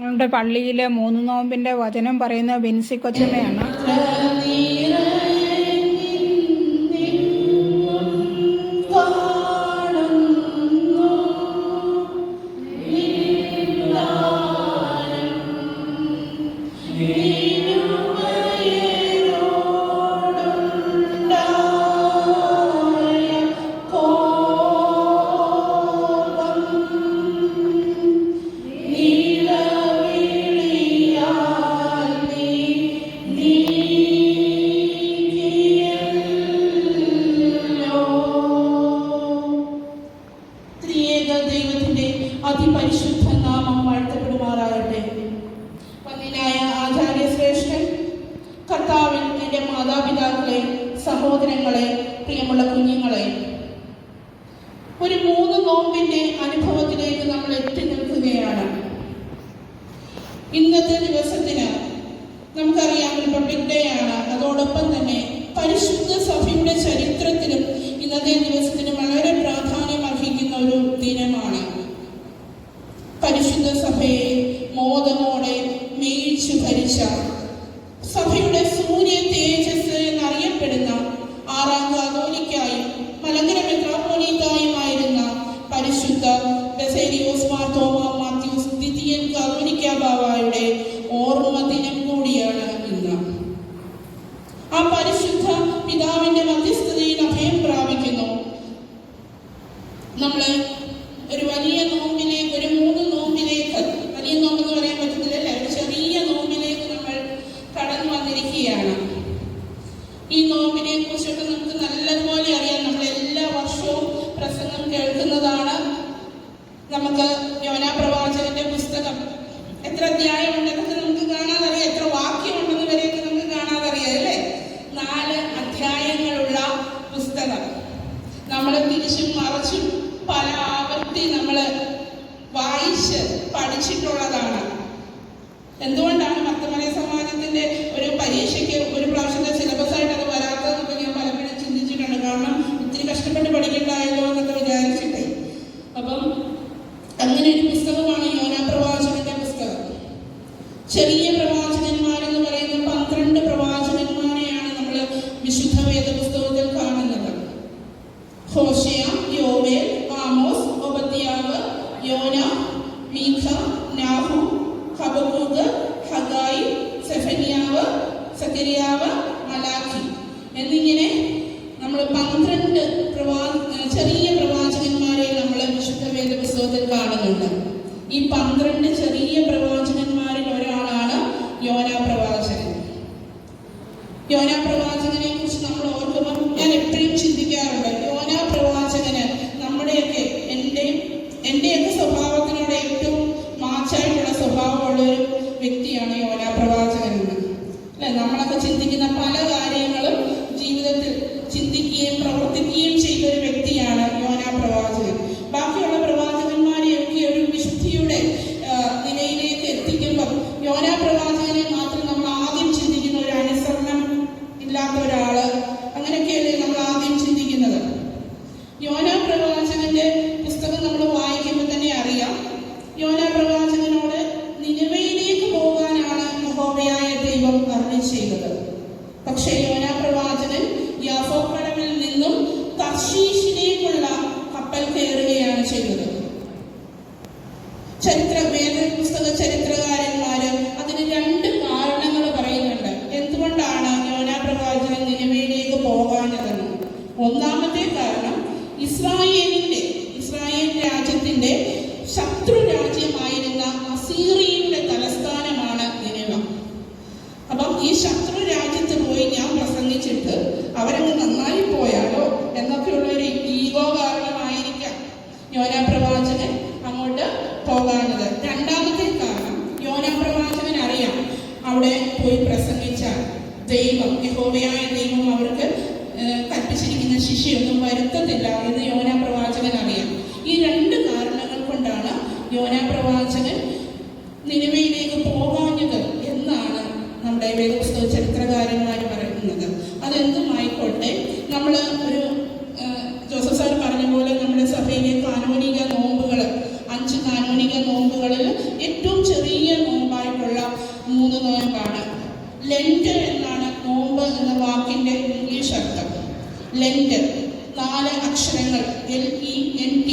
ഞങ്ങളുടെ പള്ളിയിലെ 3 നോമ്പിൻ്റെ വചനം പറയുന്ന ബിൻസി കൊച്ചമ്മയാണ്. ദൈവത്തിന്റെ അതിപരിശുദ്ധ നാമം വാഴ്ത്തപ്പെടുമാറാകട്ടെ. വന്യനായ ആചാര്യ ശ്രേഷ്ഠൻ, കർത്താവിൽ എൻ്റെ മാതാപിതാക്കളെ, സഹോദരങ്ങളെ, പ്രിയമുള്ള കുഞ്ഞുങ്ങളെ, ഒരു 3 നോമ്പിന്റെ അനുഭവത്തിലേക്ക് നമ്മൾ എത്തി നിൽക്കുകയാണ്. ഇന്നത്തെ ദിവസത്തിന് നമുക്കറിയാം റിപ്പബ്ലിക് ഡേ ആണ്. അതോടൊപ്പം തന്നെ പരിശുദ്ധ സഭയുടെ ചരിത്രത്തിലും ഇന്നത്തെ ദിവസത്തിന് വളരെ പ്രാധാന്യം അർഹിക്കുന്ന ഒരു ദിനമാണ്. പരിശുദ്ധ സഭയെ മോദമോടെ മേയിച്ചു ഭരിച്ച, സഭയുടെ സൂര്യ തേജസ് എന്നറിയപ്പെടുന്ന 6ാം കാതോലിക്കായും മലങ്കര മെത്രാപ്പോലീത്തായുമായിരുന്ന പരിശുദ്ധ ബസേലിയോസ് മാർ തോമാ മാത്യൂസ് ദ്വിതീയൻ കാതോലിക്ക ബാവായുടെ ഓർമ്മ ദിനം കൂടിയാണ് ഇന്ന്. ആ പരിശുദ്ധ പിതാവിന്റെ മധ്യസ്ഥതയിൽ അഭയം പ്രാപിക്കുന്നു. നമ്മള് ഒരു വലിയ നോമ്പിലേക്ക്, ഒരു 3 നോമ്പിലേക്ക്, വലിയ നോമ്പെന്ന് പറയാൻ പറ്റത്തില്ലല്ലേ, ഒരു ചെറിയ നോമ്പിലേക്ക് നമ്മൾ കടന്നു വന്നിരിക്കുകയാണ്. ഈ നോമ്പിനെ കുറിച്ചൊക്കെ നമുക്ക് നല്ലതുപോലെ അറിയാം. നമ്മൾ എല്ലാ വർഷവും പ്രസംഗം കേൾക്കുന്നതാണ്. നമുക്ക് യോനാ പ്രവാചകന്റെ പുസ്തകം എത്ര അധ്യായമുണ്ടെന്നൊക്കെ നമുക്ക് കാണാതറിയാം, എത്ര വാക്യമുണ്ടെന്ന് വരെയൊക്കെ നമുക്ക് കാണാതറിയാം അല്ലേ. 4 അധ്യായങ്ങളുള്ള പുസ്തകം നമ്മൾ തിരിച്ചും മറച്ചും പല ആവർത്തി നമ്മൾ വായിച്ച് പഠിച്ചിട്ടുള്ളതാണ്. എന്തുകൊണ്ടാണ് മർത്തമറിയ സമാജത്തിന്റെ ഒരു പരീക്ഷയ്ക്ക് ഒരു പ്രാവശ്യത്തെ സിലബസ് ആയിട്ട് അത് വരാത്തതെന്നൊക്കെ ഞാൻ പലപ്പോഴും ചിന്തിച്ചിട്ടുണ്ട്. കാരണം ഇത്തിരി കഷ്ടപ്പെട്ട് പഠിക്കണ്ടായല്ലോ എന്നൊക്കെ വിചാരിച്ചിട്ടേ. അപ്പം അങ്ങനെ ഒരു പുസ്തകമാണ് യോനാ പ്രവാചകന്റെ പുസ്തകം. ചെറിയ പ്രവാചകന്മാരെന്ന് പറയുന്ന 12 പ്രവാചകന്മാരെയാണ് നമ്മൾ വിശുദ്ധ വേദ പുസ്തകത്തിൽ കാണുന്നത്. ഹോശേയ, യോവേൽ, ആമോസ്, ഒബദ്യാവ്, യോന, മീഖ, നാഹൂം, ഹബക്കൂക്ക്, ഹഗായി, സെഫന്യാവ്, സക്കരിയാവ്, മലാഖി എന്നിങ്ങനെ നമ്മൾ 12 ചെറിയ പ്രവാചകന്മാരെ നമ്മൾ വിശുദ്ധ വേദ പുസ്തകത്തിൽ കാണുന്നുണ്ട്. ഈ 12 ചെറിയ പ്രവാചകന്മാരിൽ ഒരാളാണ് യോനാ പ്രവാചകൻ. യോനാ പ്രവാചകനെ കുറിച്ച് നമ്മൾ ഓർക്കുമ്പോൾ ഞാൻ എപ്പോഴും ചിന്തിക്കാറുണ്ട്, യോനാ പ്രവാചകന് നമ്മുടെയൊക്കെ എൻ്റെയൊക്കെ സ്വഭാവത്തിനോട് ഏറ്റവും മാച്ചായിട്ടുള്ള സ്വഭാവമുള്ളൊരു വ്യക്തിയാണ് യോനാ പ്രവാചകൻ എന്ന് അല്ലെ. നമ്മളൊക്കെ ചിന്തിക്കുന്ന പല കാര്യങ്ങളും ജീവിതത്തിൽ ചിന്തിക്കുകയും പ്രവർത്തിക്കുകയും ചെയ്ത ഒരു വ്യക്തിയാണ് യോനാ പ്രവാചകൻ. ബാക്കിയുള്ള പ്രവാചകന്മാരെയൊക്കെ ഒരു വിശുദ്ധിയുടെ നിലയിലേക്ക് എത്തിക്കുമ്പോൾ യോനാ പ്രവാചകനെ മാത്രം നമ്മൾ ആദ്യം ചിന്തിക്കുന്ന ഒരു അനുസരണം ഇല്ലാത്ത ഒരാള്, അങ്ങനെയൊക്കെയല്ലേ നമ്മൾ ആദ്യം ചിന്തിക്കുന്നത്. യോനാ പ്രവാചകന്റെ പുസ്തകം നമ്മൾ വായിക്കുമ്പോൾ തന്നെ അറിയാം, യോനാ പ്രവാചകനോട് നിനവയിലേക്ക് പോകാനാണ് യഹോവയായ ദൈവം അരുളി ചെയ്തത്. പക്ഷേ യോനാ പ്രവാചകൻ യാഫോക്കടവിൽ നിന്നും തർശീഷിലേക്കുള്ള കപ്പൽ കയറുകയാണ് ചെയ്തത്. വേദ പുസ്തക ചരിത്രകാരന്മാര് അതിന് 2 കാരണങ്ങൾ പറയുന്നുണ്ട് എന്തുകൊണ്ടാണ് യോനാ പ്രവാചകൻ നിനവയിലേക്ക് പോകാഞ്ഞതെന്ന്. ഒന്നാമത്തെ കാരണം ഇസ്രായേൽ രാജ്യത്തിന്റെ ശത്രു രാജ്യമായിരുന്ന അസീറിയയുടെ തലസ്ഥാനമാണ് നിനവ. അപ്പം ഈ ശത്രു രാജ്യത്ത് പോയി ഞാൻ പ്രസംഗിച്ചിട്ട് അവരങ്ങ് നന്നായി പോയാലോ എന്നൊക്കെയുള്ള ഒരു ഈഗോ കാരണമായിരിക്കാം യോനാ പ്രവാചകൻ അങ്ങോട്ട് പോകാഞ്ഞത്. രണ്ടാമത്തെ കാരണം, യോനാ പ്രവാചകൻ അറിയാം അവിടെ പോയി പ്രസംഗിച്ചാൽ ദൈവം, യഹോവയായ ദൈവം അവർക്ക് കൽപ്പിച്ചിരിക്കുന്ന ശിക്ഷയൊന്നും വരുത്തത്തില്ല എന്ന് യോനാ പ്രവാചകൻ അറിയാം. ഈ 2 കാരണങ്ങൾ കൊണ്ടാണ് യോനാ പ്രവാചകൻ നിനവയിലേക്ക് പോകാഞ്ഞത് എന്നാണ് നമ്മുടെ വേദപുസ്തക ചരിത്രകാരന്മാർ പറയുന്നത്. അതെന്തുമായിക്കോട്ടെ, നമ്മൾ ഒരു ജോസഫ് സാർ പറഞ്ഞ പോലെ നമ്മുടെ സഭയിലെ കാനോനിക നോമ്പുകൾ, 5 കാനോനിക നോമ്പുകളിൽ ഏറ്റവും ചെറിയ 3 നോയമ്പാണ്. ലെന്റ് എന്നാണ് നോമ്പ് എന്ന വാക്കിന്റെ ഇംഗ്ലീഷ് അർത്ഥം. ലെന്റ് 4 അക്ഷരങ്ങൾ, LENT.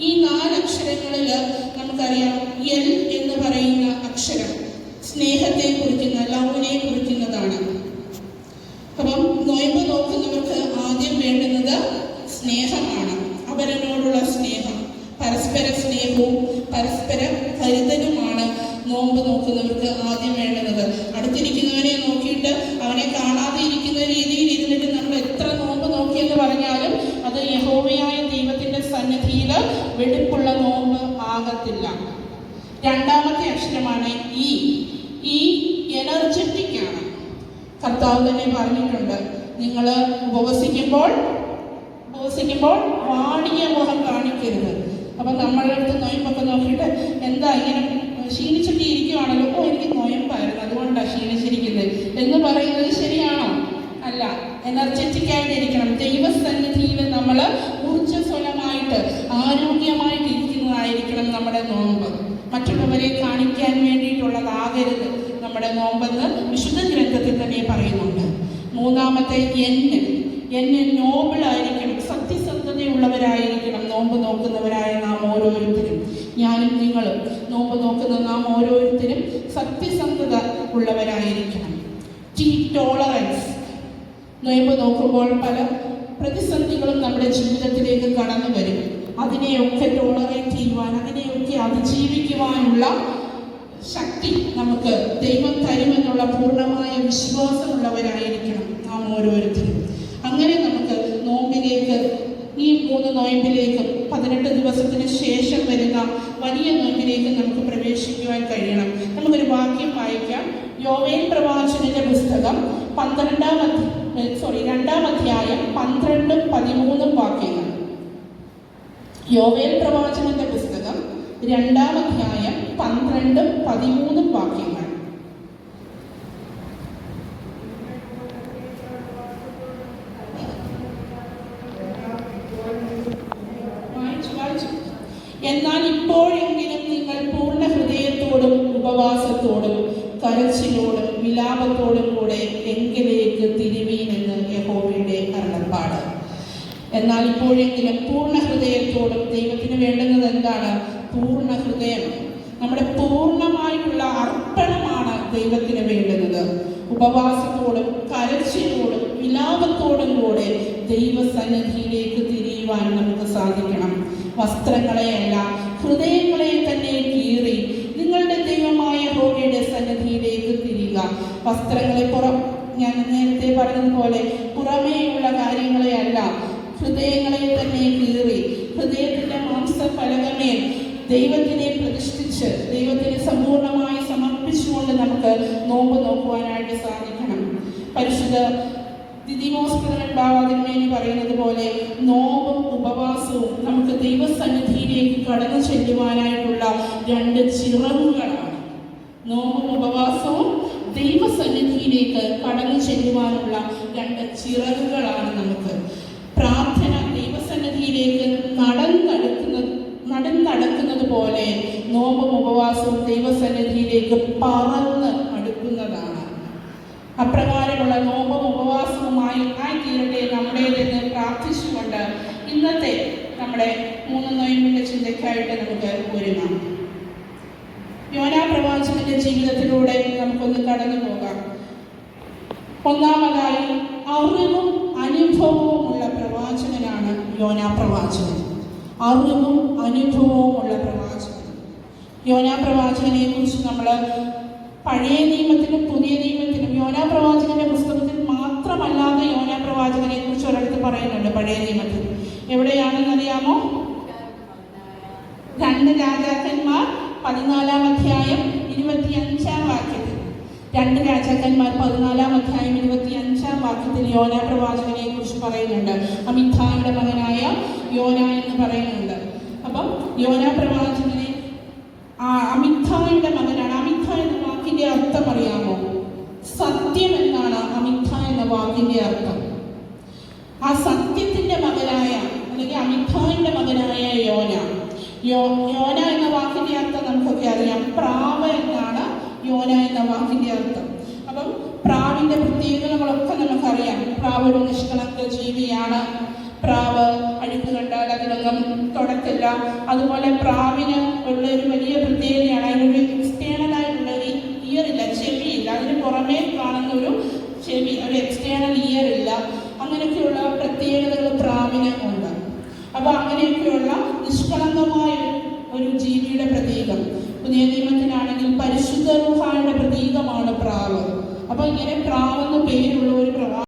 ഈ 4 അക്ഷരങ്ങളിൽ നമുക്കറിയാം എൽ എന്ന് പറയുന്ന അക്ഷരം സ്നേഹത്തെ കുറിക്കുന്ന, ലവിനെ കുറിക്കുന്നതാണ്. അപ്പം നോയമ്പ് നോക്കുന്നവർക്ക് ആദ്യം വേണ്ടുന്നത് സ്നേഹമാണ്. അവരനോടുള്ള സ്നേഹം, പരസ്പര സ്നേഹവും പരസ്പര കരുതലുമാണ് നോമ്പ് നോക്കുന്നവർക്ക് ആദ്യം വേണ്ടുന്നത്. അടുത്തിരിക്കുന്നവനെ നോക്കിയിട്ട് അവനെ കാണാതെ ഇരിക്കുന്ന രീതിയിൽ ഇരുന്നിട്ട് നമ്മൾ എത്ര നോമ്പ് നോക്കിയെന്ന് പറഞ്ഞാലും അത് യഹോവയായ ദൈവത്തിന്റെ സന്നിധിയിൽ വെടിപ്പുള്ള നോമ്പ് ആകത്തില്ല. രണ്ടാമത്തെ അക്ഷരമാണ് ഈ എനർജറ്റിക് ആണ്. കർത്താവ് തന്നെ പറഞ്ഞിട്ടുണ്ട്, നിങ്ങൾ ഉപവസിക്കുമ്പോൾ വാടിയ മുഖം കാണിക്കരുത്. അപ്പം നമ്മളുടെ അടുത്ത് നൊയമ്പൊക്കെ നോക്കിയിട്ട് എന്താ ഇങ്ങനെ ക്ഷീണിച്ചിട്ട് ഇരിക്കുവാണല്ലോ, എനിക്ക് നൊയമ്പായിരുന്നു അതുകൊണ്ടാണ് ക്ഷീണിച്ചിരിക്കുന്നത് എന്ന് പറയുന്നത് ശരിയാണോ? അല്ല. എനർജറ്റിക് ആയിട്ടിരിക്കണം. ദൈവസന്നിധിയിൽ നമ്മൾ ഊർജ്ജസ്വലമായിട്ട് ആരോഗ്യമായിട്ട് ഇരിക്കുന്നതായിരിക്കണം നമ്മുടെ നോമ്പ്. മറ്റുള്ളവരെ കാണിക്കാൻ വേണ്ടിയിട്ടുള്ളതാകരുത് നമ്മുടെ നോമ്പെന്ന് വിശുദ്ധ ഗ്രന്ഥത്തിൽ തന്നെ പറയുന്നുണ്ട്. മൂന്നാമത്തെ എൻ നോബിൾ ആയിരിക്കണം, സത്യസന്ധതയുള്ളവരായിരിക്കണം നോമ്പ് നോക്കുന്നവരായ നാം ഓരോരുത്തരും. ഞാനും നിങ്ങളും നോമ്പ് നോക്കുന്ന നാം ഓരോരുത്തരും സത്യസന്ധത ഉള്ളവരായിരിക്കണം. ടോളറൻസ്. നോമ്പ് നോക്കുമ്പോൾ പല പ്രതിസന്ധികളും നമ്മുടെ ജീവിതത്തിലേക്ക് കടന്നു വരും. അതിനെയൊക്കെ ടോളറേറ്റ് ചെയ്യുവാൻ, അതിനെയൊക്കെ അതിജീവിക്കുവാനുള്ള ശക്തി നമുക്ക് ദൈവം തരുമെന്നുള്ള പൂർണ്ണമായ വിശ്വാസമുള്ളവരായിരിക്കണം നാം ഓരോരുത്തരും. അങ്ങനെ നമുക്ക് നോമ്പിലേക്ക്, ഈ 3 നോയമ്പിലേക്കും 18 ദിവസത്തിന് ശേഷം വരുന്ന വലിയ നോമ്പിലേക്ക് നമുക്ക് പ്രവേശിക്കുവാൻ കഴിയണം. നമുക്കൊരു വാക്യം വായിക്കാം. യോവേൽ പ്രവാചകന്റെ പുസ്തകം 2-ാം അധ്യായം 12-13 വാക്യങ്ങൾ. യോവേൽ പ്രവാചകന്റെ പുസ്തകം 2-ാം അധ്യായം 12-13 വാക്യങ്ങൾ. എന്നാൽ ഇപ്പോഴെങ്കിലും നിങ്ങൾ പൂർണ്ണ ഹൃദയത്തോടും ഉപവാസത്തോടും കരച്ചിലോടും വിലാപത്തോടും കൂടെ എങ്കിലേക്ക് തിരുവീനെന്ന് യഹോവയുടെ അരുളപ്പാട്. എന്നാൽ ഇപ്പോഴെങ്കിലും പൂർണ്ണ ഹൃദയത്തോടും, ദൈവത്തിന് വേണ്ടുന്നത് എന്താണ്? പൂർണ്ണ ഹൃദയം. നമ്മുടെ പൂർണ്ണമായിട്ടുള്ള അർപ്പണമാണ് ദൈവത്തിന് വേണ്ടുന്നത്. ഉപവാസത്തോടും കരച്ചിലോടും വിലാപത്തോടും കൂടെ ദൈവസന്നിധിയിലേക്ക് തിരിയുവാൻ നമുക്ക് സാധിക്കണം. വസ്ത്രങ്ങളെയല്ല, ഹൃദയങ്ങളെ തന്നെ കീറി നിങ്ങളുടെ ദൈവമായ യഹോവയുടെ സന്നിധിയിലേക്ക് തിരിയുക. വസ്ത്രങ്ങളെ ഞാൻ നേരത്തെ പറഞ്ഞതുപോലെ പുറമേയുള്ള കാര്യങ്ങളെ അല്ല, ഹൃദയങ്ങളെ തന്നെ കീറി ഹൃദയത്തിന്റെ മാംസഫലകമേൽ ദൈവത്തിനെ പ്രതിഷ്ഠിച്ച് ദൈവത്തിന് സമ്പൂർണ്ണമായി സമർപ്പിച്ചുകൊണ്ട് നമുക്ക് നോമ്പ് നോക്കുവാനായിട്ട് സാധിക്കണം. പരിശുദ്ധ ദിദിമോസ് ബാവാതിന്മേനി പറയുന്നത് പോലെ നോമ്പും ഉപവാസവും നമുക്ക് ദൈവസന്നിധിയിലേക്ക് കടന്നു ചെല്ലുവാനായിട്ടുള്ള 2 ചിറകുകളാണ്. നോമ്പും ഉപവാസവും ദൈവസന്നിധിയിലേക്ക് കടന്നു ചെല്ലുവാനുള്ള 2 ചിറകുകളാണ് നമുക്ക്. പ്രാർത്ഥന ദൈവസന്നിധിയിലേക്ക് നടന്നത് പോലെ നോമ്പും ഉപവാസവും ദൈവസന്നിധിയിലേക്ക് പറന്ന് അടുക്കുന്നതാണ്. അപ്രകാരമുള്ള നോമ്പും ഉപവാസവുമായി ആയിത്തീരട്ടെ നമ്മുടേതെന്ന് പ്രാർത്ഥിച്ചുകൊണ്ട് ഇന്നത്തെ നമ്മുടെ 3 നോയമ്പിന്റെ ചിന്തയ്ക്കായിട്ട് നമുക്ക് ഒരുങ്ങാം. യോനാ പ്രവാചകന്റെ ജീവിതത്തിലൂടെ നമുക്കൊന്ന് കടന്നു പോകാം. ഒന്നാമതായി അറിവും അനുഭവവുമുള്ള പ്രവാചകനാണ് യോനാ പ്രവാചകൻ. അറിവും അനുഭവവുമുള്ള പ്രവാചകൻ. യോനാ പ്രവാചകനെ കുറിച്ച് നമ്മൾ പഴയ നിയമത്തിലും പുതിയ നിയമത്തിലും യോനാ പ്രവാചകന്റെ പുസ്തകത്തിൽ മാത്രമല്ലാതെ യോനാ പ്രവാചകനെ കുറിച്ച് ഒരിടത്ത് പറയുന്നുണ്ട് പഴയ നിയമത്തിൽ. എവിടെയാണെന്ന് അറിയാമോ? 2 രാജാക്കന്മാർ 14-ാം അധ്യായം 25-ാം വാക്യത്തിൽ. 2 രാജാക്കന്മാർ 14-ാം അധ്യായം 25-ാം വാക്യത്തിൽ യോനാ പ്രവാചകനെ കുറിച്ച് പറയുന്നുണ്ട്. അമിത്ഥായുടെ മകനായ യോന എന്ന് പറയുന്നുണ്ട്. അപ്പം യോനാ പ്രവാചകനെ അമിത്ഥായുടെ മകനാണ്. അമിത്ഥ എന്ന വാക്കിന്റെ അർത്ഥം അറിയാമോ? സത്യം എന്നാണ് അമിത്ഥ എന്ന വാക്കിന്റെ അർത്ഥം. ആ സത്യത്തിന്റെ മകനായ, അല്ലെങ്കിൽ അമിത്ഥായുടെ മകനായ യോന എന്ന വാക്കിന്റെ അർത്ഥം നമുക്കൊക്കെ അറിയാം. പ്രാവ് എന്നാണ് യോന പ്രാവിന്റെ പ്രത്യേകതകളൊക്കെ നമുക്കറിയാം. പ്രാവ് ഒരു നിഷ്കളങ്ക ജീവിയാണ്. പ്രാവ് അഴുക്ക് കണ്ടാൽ അതിനൊന്നും തൊടത്തില്ല. അതുപോലെ പ്രാവിന് ഉള്ള ഒരു വലിയ പ്രത്യേകതയാണ് അതിനൊരു എക്സ്റ്റേണൽ ആയിട്ടുള്ള ഒരു ഇയർ ഇല്ല, ചെവിയില്ല. അതിന് പുറമേ കാണുന്ന ഒരു ചെവി, ഒരു എക്സ്റ്റേണൽ ഇയർ ഇല്ല. അങ്ങനെയൊക്കെയുള്ള പ്രത്യേകതകൾ പ്രാവിന് ഉണ്ട്. അപ്പൊ അങ്ങനെയൊക്കെയുള്ള നിഷ്കളങ്കമായ ഒരു ജീവിയുടെ പ്രതീകം. പുതിയ നിയമത്തിലാണെങ്കിൽ പരിശുദ്ധ റൂഹായുടെ പ്രതീകമാണ് പ്രാവ്. അപ്പൊ ഇങ്ങനെ പ്രാവെന്ന് പേരുള്ള ഒരു